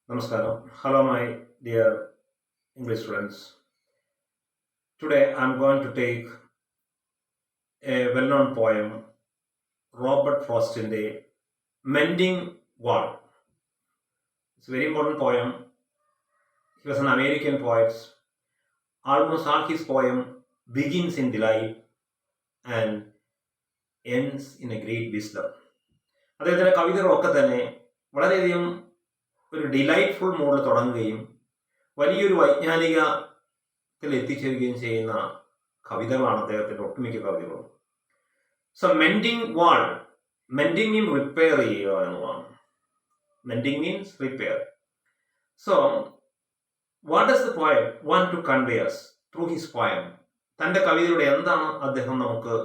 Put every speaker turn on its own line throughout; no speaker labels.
Namaskaram. Hello, my dear English students. Today I'm going to take a well known poem, Robert Frost's Mending Wall. It's a very important poem. He was an American poet. Almost all his poem begins in delight and ends in a great wisdom. അദ്ദേഹത്തിൻ്റെ കവിതകളൊക്കെ തന്നെ വളരെയധികം ഒരു delightful മൂഡിൽ തുടങ്ങുകയും വലിയൊരു വൈജ്ഞാനികത്തിൽ എത്തിച്ചേരുകയും ചെയ്യുന്ന കവിതകളാണ് അദ്ദേഹത്തിൻ്റെ ഒട്ടുമിക്ക കവിതകളും. So mending wall, mending mean repair ചെയ്യുക എന്നുള്ളതാണ്. Mending means repair. So what does the poet want to convey us through his poem? തൻ്റെ കവിതയുടെ എന്താണ് അദ്ദേഹം നമുക്ക്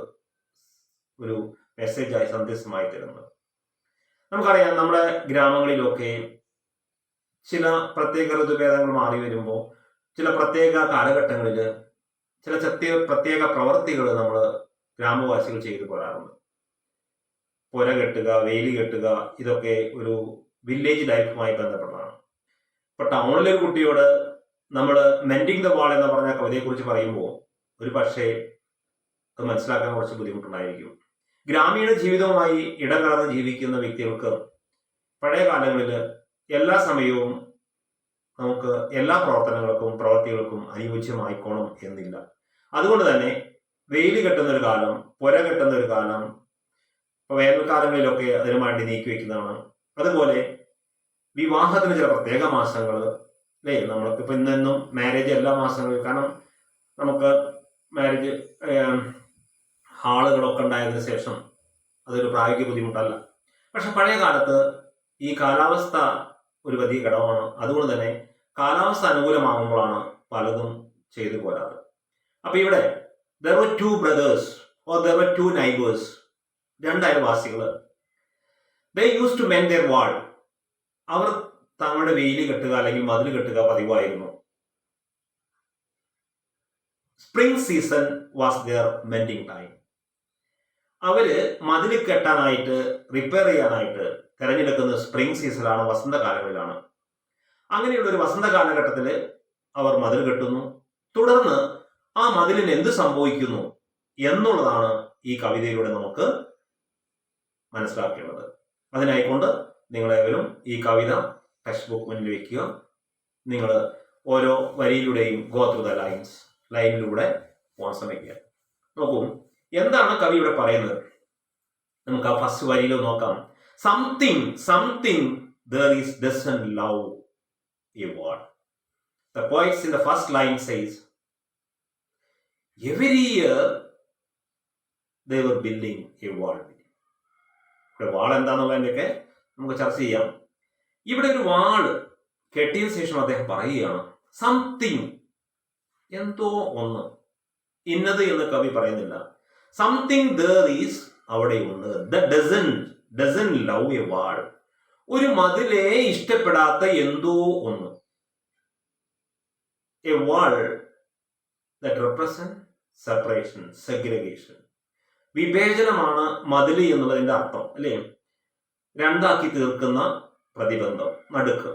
ഒരു മെസ്സേജായി സന്ദേശമായി തരുന്നത്? നമുക്കറിയാം, നമ്മുടെ ഗ്രാമങ്ങളിലൊക്കെ ചില പ്രത്യേക ഋതുഭേദങ്ങൾ മാറി വരുമ്പോൾ ചില പ്രത്യേക കാലഘട്ടങ്ങളിൽ ചില പ്രത്യേക പ്രവർത്തികൾ നമ്മൾ ഗ്രാമവാസികൾ ചെയ്തു പോരാറുണ്ട്. പുര കെട്ടുക, വേലി കെട്ടുക, ഇതൊക്കെ ഒരു വില്ലേജ് ലൈഫുമായി ബന്ധപ്പെട്ടതാണ്. ഇപ്പൊ ടൗണിലൊരു കുട്ടിയോട് നമ്മൾ മെൻഡിങ് ദ വാൾ എന്ന് പറഞ്ഞ കവിതയെക്കുറിച്ച് പറയുമ്പോൾ ഒരു പക്ഷേ അത് മനസ്സിലാക്കാൻ കുറച്ച് ബുദ്ധിമുട്ടുണ്ടായിരിക്കും. ഗ്രാമീണ ജീവിതവുമായി ഇടകലർന്ന് ജീവിക്കുന്ന വ്യക്തികൾക്ക് പഴയ കാലങ്ങളിൽ എല്ലാ സമയവും നമുക്ക് എല്ലാ പ്രവർത്തനങ്ങൾക്കും പ്രവർത്തികൾക്കും അനുയോജ്യമായിക്കോണം എന്നില്ല. അതുകൊണ്ട് തന്നെ വെയിൽ കെട്ടുന്ന ഒരു കാലം, പുര കെട്ടുന്ന ഒരു കാലം, ഇപ്പോൾ വേനൽക്കാലങ്ങളിലൊക്കെ അതിനു വേണ്ടി നീക്കി വെക്കുന്നതാണ്. അതുപോലെ വിവാഹത്തിന് ചില പ്രത്യേക മാസങ്ങൾ അല്ലേ, നമ്മൾക്കിപ്പോൾ ഇന്നും മാരേജ് എല്ലാ മാസങ്ങളിലും, കാരണം നമുക്ക് മാരേജ് ഹാളുകളൊക്കെ ഉണ്ടായതിനു ശേഷം അതൊരു പ്രായോഗിക ബുദ്ധിമുട്ടല്ല. പക്ഷെ പഴയ കാലത്ത് ഈ കാലാവസ്ഥ ഒരു വലിയ ഘടകമാണ്. അതുകൊണ്ട് തന്നെ കാലാവസ്ഥ അനുകൂലമാകുമ്പോഴാണ് പലതും ചെയ്തു പോരാറ്. അപ്പൊ ഇവിടെ there were two brothers or there were two neighbors, രണ്ട് അയൽവാസികൾ. they used to mend their wall. അവർ തങ്ങളുടെ വേലി കെട്ടുക അല്ലെങ്കിൽ മതിൽ കെട്ടുക പതിവായിരുന്നു. Spring season was their mending time. അവര് മതിൽ കെട്ടാനായിട്ട്, റിപ്പയർ ചെയ്യാനായിട്ട് തിരഞ്ഞെടുക്കുന്ന സ്പ്രിംഗ് സീസണിലാണ്, വസന്തകാലങ്ങളിലാണ്. അങ്ങനെയുള്ള ഒരു വസന്ത കാലഘട്ടത്തിൽ അവർ മതിൽ കെട്ടുന്നു. തുടർന്ന് ആ മതിലിന് എന്ത് സംഭവിക്കുന്നു എന്നുള്ളതാണ് ഈ കവിതയിലൂടെ നമുക്ക് മനസ്സിലാക്കേണ്ടത്. അതിനായിക്കൊണ്ട് നിങ്ങളേവരും ഈ കവിത ടെക്സ്റ്റ് ബുക്ക് മുന്നിൽ വയ്ക്കുക. നിങ്ങൾ ഓരോ വരിയിലൂടെയും ഗോ ത്രൂ ദ ലൈനിലൂടെ പോകാൻ ശ്രമിക്കുക. നോക്കൂ, എന്താണ് കവി ഇവിടെ പറയുന്നത്? നമുക്ക് ആ ഫസ്റ്റ് വരിയിൽ നോക്കാം. Something there is doesn't love a wall. The poet in the first line says, every year they were building a wall. ഇവിടെ വാൾ എന്താണെന്നുള്ളതിൻ്റെയൊക്കെ നമുക്ക് ചർച്ച ചെയ്യാം. ഇവിടെ ഒരു വാള് കെട്ടിയ ശേഷം അദ്ദേഹം പറയുകയാണ് സംതിങ്, എന്തോ ഒന്ന്, ഇന്നത് എന്ന് കവി പറയുന്നില്ല. സംതിങ് there is അവിടെയുണ്ട്. that doesn't love a wall. ഒരു മതിലെ ഇഷ്ടപ്പെടാത്ത എന്തോ ഒന്ന്. A wall that represent separation, segregation. വിഭജനമാണ് മതില് എന്നുള്ളതിന്റെ അർത്ഥം, അല്ലേ? രണ്ടാക്കി തീർക്കുന്ന പ്രതിബന്ധം, നടുക്ക്.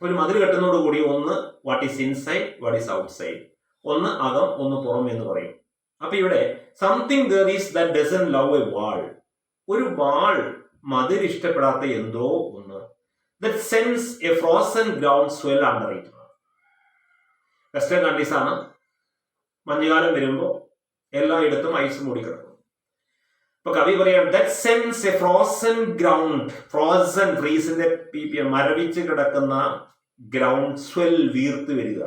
ഒരു മതിൽ കെട്ടുന്നതോടുകൂടി ഒന്ന് what is inside, what is outside, ഒന്ന് അകം, ഒന്ന് പുറം എന്ന് പറയും. അപ്പൊ ഇവിടെ something there is that doesn't love a wall. ഒരു വാൾ, മതിൽ ഇഷ്ടപ്പെടാത്ത എന്തോ ഒന്ന്. that sends a frozen ground swell under it. Western countries ആണ്. മഞ്ഞുകാലം വരുമ്പോൾ എല്ലായിടത്തും ഐസ് മൂടിക്കിടക്കും. ഇപ്പൊ കവി പറയാം that sends a frozen ground, frozen ഫ്രീസിന്റെ മരവിച്ച് കിടക്കുന്ന ഗ്രൗണ്ട് സ്വെൽ, വീർത്ത് വരിക,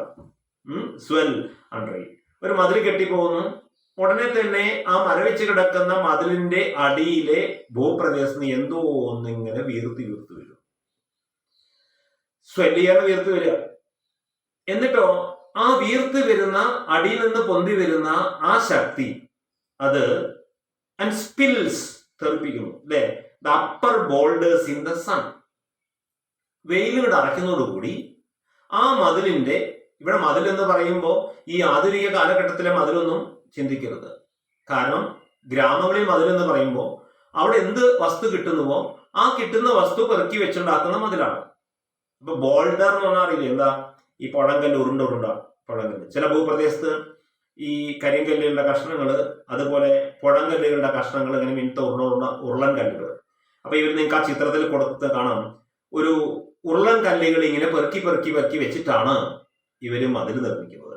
സ്വെൽ അണ്ടർ ഇറ്റ്. ഒരു മതിൽ കെട്ടിപ്പോകുന്നു, ഉടനെ തന്നെ ആ മരവിച്ച് കിടക്കുന്ന മതിലിന്റെ അടിയിലെ ഭൂപ്രദേശത്ത് എന്തോ ഒന്നിങ്ങനെ വീർത്ത് വരും. സ്വെല്ലിയാണ് വീർത്ത് വരിക. എന്നിട്ടോ ആ വീർത്ത് വരുന്ന, അടിയിൽ നിന്ന് പൊന്തി വരുന്ന ആ ശക്തി അത് and spills, തെറിപ്പിക്കുന്നു, അല്ലെ? the upper boulders in the sun. വെയിലുകൊണ്ട് അറയ്ക്കുന്നതോടുകൂടി ആ മതിലിന്റെ, ഇവിടെ മതിൽ എന്ന് പറയുമ്പോൾ ഈ ആധുനിക കാലഘട്ടത്തിലെ മതിലൊന്നും ചിന്തിക്കരുത്. കാരണം ഗ്രാമങ്ങളിൽ മതിൽ എന്ന് പറയുമ്പോൾ അവിടെ എന്ത് വസ്തു കിട്ടുന്നുവോ ആ കിട്ടുന്ന വസ്തു പെറുക്കി വെച്ചുണ്ടാക്കുന്ന മതിലാണ്. ഇപ്പൊ ബോൾഡർ എന്ന് പറഞ്ഞാൽ അറിയില്ല എന്താ? ഈ പുഴങ്കല്ല്, ഉരുണ്ട പുഴങ്കല്ല്. ചില ഭൂപ്രദേശത്ത് ഈ കരിങ്കല്ലുകളുടെ കഷ്ണങ്ങൾ, അതുപോലെ പുഴങ്കല്ലുകളുടെ കഷ്ണങ്ങൾ ഇങ്ങനെ മിനുത്ത ഉരുളൻ കല്ലുകൾ. അപ്പൊ ഇവർ നിങ്ങൾക്ക് ആ ചിത്രത്തിൽ കൊടുത്ത് കാണാം, ഒരു ഉരുളൻ കല്ലുകൾ ഇങ്ങനെ പെറുക്കി പെറുക്കി പെറുക്കി വെച്ചിട്ടാണ് ഇവര് മതിൽ നിർമ്മിക്കുന്നത്.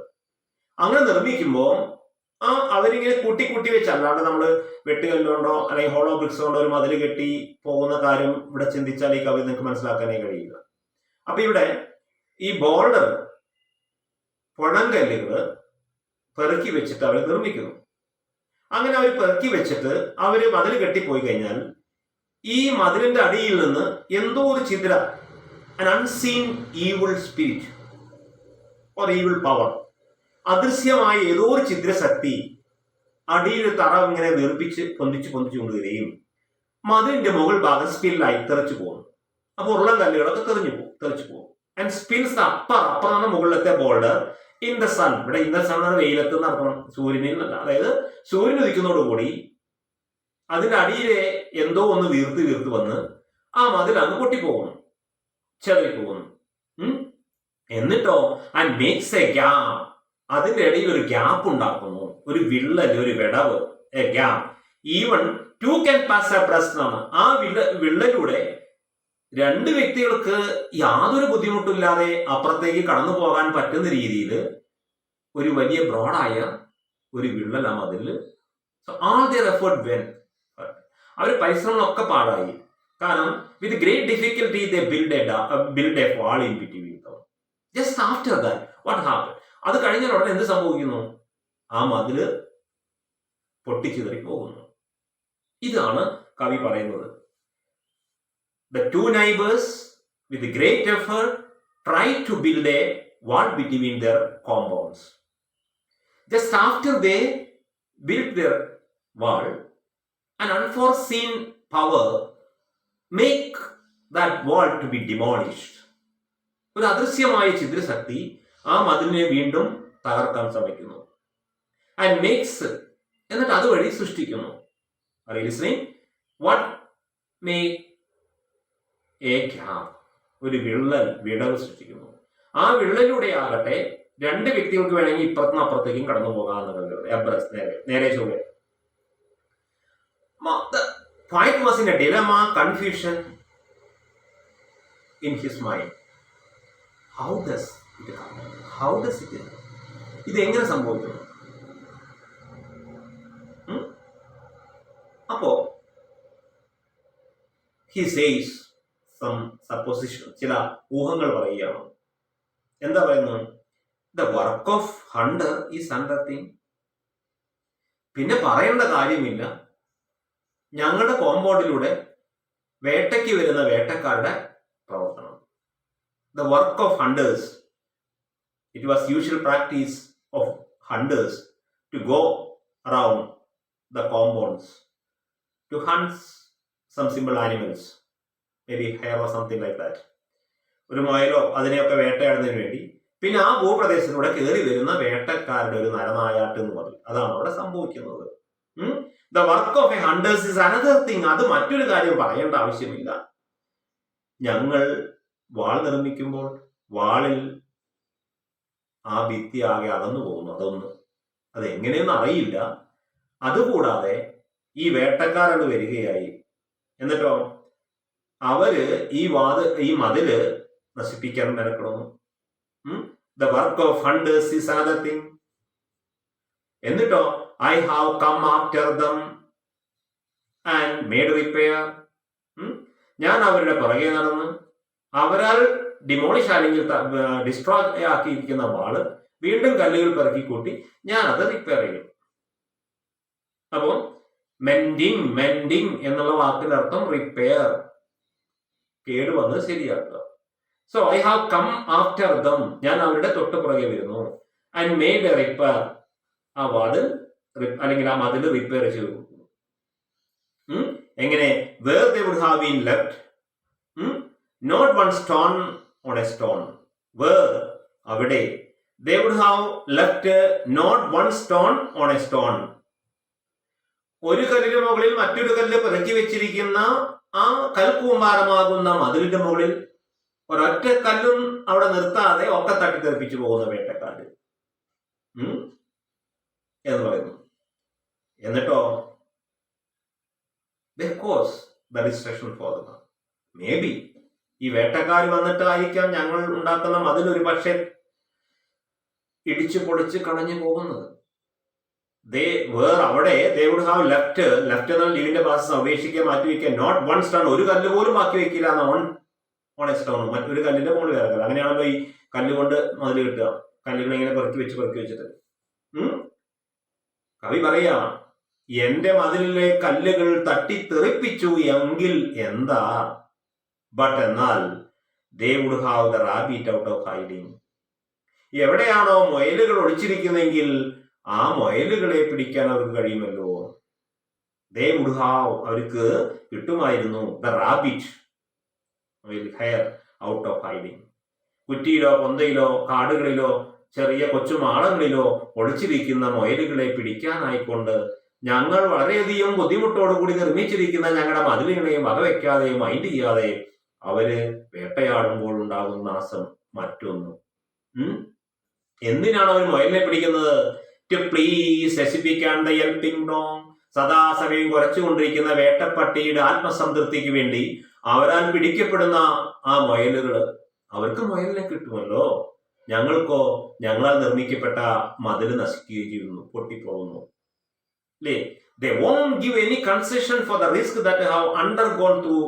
അങ്ങനെ നിർമ്മിക്കുമ്പോൾ അവരിങ്ങനെ കൂട്ടി കൂട്ടി വെച്ച്, അല്ലാണ്ട് നമ്മൾ വെട്ടുകല്ലുകൊണ്ടോ അല്ലെങ്കിൽ ഹോളോ ബ്രിക്സ് കൊണ്ടോ ഒരു മതിൽ കെട്ടി പോകുന്ന കാര്യം ഇവിടെ ചിന്തിച്ചാൽ ഈ കവി നിങ്ങൾക്ക് മനസ്സിലാക്കാനേ കഴിയില്ല. അപ്പൊ ഇവിടെ ഈ ബോർഡർ പുഴങ്കല്ലുകൾ പെറുക്കി വെച്ചിട്ട് അവർ നിർമ്മിക്കുന്നു. അങ്ങനെ അവർ പെറുക്കി വെച്ചിട്ട് അവര് മതിൽ കെട്ടിപ്പോയി കഴിഞ്ഞാൽ ഈ മതിലിന്റെ അടിയിൽ നിന്ന് എന്തോ ഒരു ചിന്ത, an unseen evil spirit or evil power, അദൃശ്യമായ ഏതോ ഒരു ഛിദ്രശക്തി അടിയിൽ തറ ഇങ്ങനെ വീർപ്പിച്ച് പൊന്തിച്ച് കൊണ്ടുവരികയും മതിലിന്റെ മുകൾ ഭാഗം സ്പില്ലായി തെറിച്ചു പോകുന്നു. അപ്പൊ ഉരുളൻ കല്ലുകളൊക്കെ തെറിച്ചു പോകും. ആൻഡ് സ്പിൽസ് അപ്പറാണ് മുകളിലത്തെ ബോൾഡർ ഇൻ ദ സൺ. ഇവിടെ ഇൻ ദ സൺ ആണ് വെയിലത്ത് നടക്കണം, സൂര്യനിൽ നിന്നല്ല. അതായത് സൂര്യൻ ഉദിക്കുന്നതോടുകൂടി അതിന്റെ അടിയിലെ എന്തോ ഒന്ന് വീർത്ത് വന്ന് ആ മതിൽ അങ്ങ് പൊട്ടിപ്പോകുന്നു, ചെതറിപ്പോകുന്നു. എന്നിട്ടോ ആൻഡ് മേക്സ് എ ഗ്യാപ്പ്, അതിന്റെ ഇടയിൽ ഒരു ഗ്യാപ്പ് ഉണ്ടാക്കുന്നു, ഒരു വിള്ളൽ, ഒരു വിടവ്, a gap. Even two can pass abreast എന്നാണ്. ആ വിള്ളലൂടെ രണ്ട് വ്യക്തികൾക്ക് യാതൊരു ബുദ്ധിമുട്ടില്ലാതെ അപ്പുറത്തേക്ക് കടന്നു പോകാൻ പറ്റുന്ന രീതിയിൽ ഒരു വലിയ ബ്രോഡായ ഒരു വിള്ളൽ ആ മതില്. ആൾ ദിയർ എഫേർട്ട് വെൻ, അവർ പരിശ്രമങ്ങളൊക്കെ പാഴായി. കാരണം with great difficulty they build A wall in between them. Just after that what happen? അത് കഴിഞ്ഞാൽ ഉടനെ എന്ത് സംഭവിക്കുന്നു? ആ മതില് പൊട്ടിച്ചിതറി പോകുന്നു. ഇതാണ് കവി പറയുന്നത്. The two neighbors with great effort tried to build a wall between their compounds. Just after they built their wall, an unforeseen power make that wall to be demolished. ഒരു അദൃശ്യമായ ഛിദ്രശക്തി ആ മതിലിനെ വീണ്ടും തകർക്കാൻ ശ്രമിക്കുന്നു. ആൻഡ് മേക്സ്, എന്നിട്ട് അതുവഴി സൃഷ്ടിക്കുന്നു. What make A gap, ഒരു വിടവ് സൃഷ്ടിക്കുന്നു. ആ വിള്ളലിലൂടെ ആകട്ടെ രണ്ട് വ്യക്തികൾക്ക് വേണമെങ്കിൽ ഇപ്പുറത്തുനിന്ന് അപ്പുറത്തേക്കും കടന്നു പോകാമെന്ന് നേരെ ചൊവ്വേ. The poet was in a dilemma, confusion in his mind. How does it happen? How does it happen? ഇത് എങ്ങനെ സംഭവിക്കുന്നു? അപ്പോ he says some supposition, ചില ഊഹങ്ങൾ പറയുകയാണ്. എന്താ പറയുന്നത്? The work of hunter is another thing. പിന്നെ പറയേണ്ട കാര്യമില്ല, ഞങ്ങളുടെ കോമ്പൗണ്ടിലൂടെ വേട്ടയ്ക്ക് വരുന്ന വേട്ടക്കാരുടെ പ്രവർത്തനം. The work of hunters, it was usual practice of hunters to go around the compounds to hunt some simple animals, maybe hare or something like that. ഒരു മുയലോ അതിനെയൊക്കെ വേട്ടയാടുന്നതിന് വേണ്ടി പിന്നെ ആ ഭൂപ്രദേശത്തിലൂടെ കയറി വരുന്ന വേട്ടക്കാരുടെ ഒരു നരനായാട്ട് എന്ന് പറയും. അതാണ് അവിടെ സംഭവിക്കുന്നത്. The work of a hunters is another thing. അത് മറ്റൊരു കാര്യം പറയേണ്ട ആവശ്യമില്ല. ഞങ്ങൾ വാൾ നിർമ്മിക്കുമ്പോൾ വാളിൽ ആ ഭിത്തി ആകെ അകന്നു പോകുന്നു. അതെങ്ങനെയെന്ന് അറിയില്ല. അതുകൂടാതെ ഈ വേട്ടക്കാരാണ് വരികയായി. എന്നിട്ടോ അവര് ഈ മതില് നശിപ്പിക്കാൻ മെനക്കെടുന്നു. The work of hunters is another thing. എന്നിട്ടോ I have come after them and made repair. ഞാൻ അവരുടെ പുറകെ നടന്ന് അവരാൽ ഡിമോളിഷ് അല്ലെങ്കിൽ ഡിസ്ട്രോയ് ആക്കിയിരിക്കുന്ന വാള് വീണ്ടും കല്ലുകൾ പെറുക്കിക്കൂട്ടി ഞാൻ അത് റിപ്പയർ ചെയ്യും. അപ്പോൾ മെൻഡിങ് എന്നുള്ള വാക്കിന്റെ അർത്ഥം റിപ്പയർ, കേടുവന്ന് ശരിയാക്കുക. So I have come after them, ഞാൻ അവരുടെ തൊട്ട് പുറകെ വരുന്നു. ആൻഡ് മെയ്ഡ് എ റിപ്പയർ, ആ വാതിൽ അല്ലെങ്കിൽ ആ മതിൽ റിപ്പയർ ചെയ്തു. എങ്ങനെ? Where they would have been left not one stone on a stone. Where, അവിടെ. They would have left not one stone on a stone. ഒരു കല്ലിന് മുകളിൽ മറ്റൊരു കല്ല് പിറക്കി വെച്ചിരിക്കുന്ന ആ കൽക്കൂമ്പാരമാകുന്ന മതിലിന്റെ മുകളിൽ ഒരൊറ്റ കല്ലും അവിടെ നിർത്താതെ ഒക്കെ തട്ടിത്തെറിപ്പിച്ചു പോകുന്ന വേട്ടക്കാര് എന്ന് പറയുന്നു. എന്നിട്ടോ മേ ബി ഈ വേട്ടക്കാർ വന്നിട്ടായിരിക്കാം ഞങ്ങൾ ഉണ്ടാക്കുന്ന മതിലൊരു പക്ഷെ ഇടിച്ചു പൊളിച്ച് കളഞ്ഞു പോകുന്നത്. അവിടെ they would have left എന്നാൽ ലിവിന്റെ പ്രോസസ് ഉപേക്ഷിക്കുക, മാറ്റിവെക്കുക. നോട്ട് വൺ സ്റ്റോൺ, ഒരു കല്ല് പോലും മാറ്റി വെക്കില്ല ഓൺ എ സ്റ്റോൺ. മറ്റൊരു കല്ലിന്റെ മുകളിൽ വേറെ കല്ല്. അങ്ങനെയാണല്ലോ ഈ കല്ലുകൊണ്ട് മതിൽ കിട്ടുക. കല്ലുകൾ ഇങ്ങനെ പെറുക്കി വെച്ചിട്ട് കവി പറയാ, എന്റെ മതിലിലെ കല്ലുകൾ തട്ടിത്തെറിപ്പിച്ചു എങ്കിൽ എന്താ, ബട്ട് എന്നാൽ they would have the rabbit out of hiding. എവിടെയാണോ മുയലുകൾ ഒളിച്ചിരിക്കുന്നെങ്കിൽ ആ മുയലുകളെ പിടിക്കാൻ അവർക്ക് കഴിയുമല്ലോ. they would have, അവർക്ക് കിട്ടുമായിരുന്നു the rabbit will hair out of hiding. കുറ്റിയിലോ പൊന്തയിലോ കാടുകളിലോ ചെറിയ കൊച്ചുമാളങ്ങളിലോ ഒളിച്ചിരിക്കുന്ന മുയലുകളെ പിടിക്കാനായിക്കൊണ്ട് ഞങ്ങൾ വളരെയധികം ബുദ്ധിമുട്ടോടുകൂടി നിർമ്മിച്ചിരിക്കുന്ന ഞങ്ങളുടെ മതിലുകളെയും വകവെക്കാതെയും മൈൻഡ് ചെയ്യാതെ അവര് വേട്ടയാടുമ്പോൾ ഉണ്ടാകുന്ന നാശം മറ്റൊന്നും. എന്തിനാണ് അവർ മുയലിനെ പിടിക്കുന്നത്? ടു പ്ലീസ് രസിപ്പിക്കാൻ ദ ഹെൽപ്പിംഗ് ഡോഗ്. സദാസമയം കുറച്ചുകൊണ്ടിരിക്കുന്ന വേട്ടപ്പട്ടിയുടെ ആത്മസംതൃപ്തിക്ക് വേണ്ടി അവരാൽ പിടിക്കപ്പെടുന്ന ആ മുയലുകള്, അവർക്ക് മുയലിനെ കിട്ടുമല്ലോ. ഞങ്ങൾക്കോ ഞങ്ങളാൽ നിർമ്മിക്കപ്പെട്ട മതില് നശിക്കുകയും ചെയ്യുന്നു, പൊട്ടിപ്പോകുന്നു അല്ലേ. They won't give any concession for the risk that have undergone through